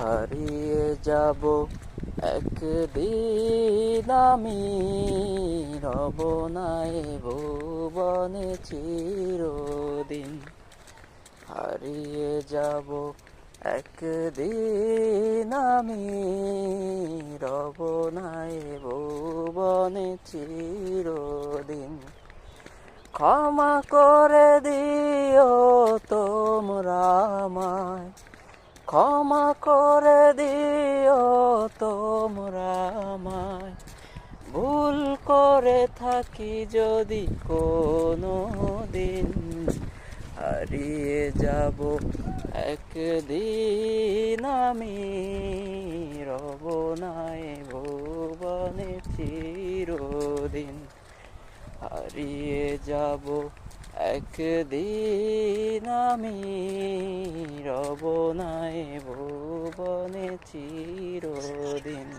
হারিয়ে যাব একদিন আমি, রব না এ ভুবনে চিরদিন। হারিয়ে যাব একদিন আমি, রব না এ ভুবনে চিরদিন। ক্ষমা করে দিও তোমরা আমায়, ক্ষমা করে দিও তোমরা আমায়, ভুল করে থাকি যদি কোনো দিন। হারিয়ে যাব একদিন আমি, রব না এ ভুবনে চিরদিন। হারিয়ে যাব একদিন আমি, রব না এ ভুবনে চিরদিন।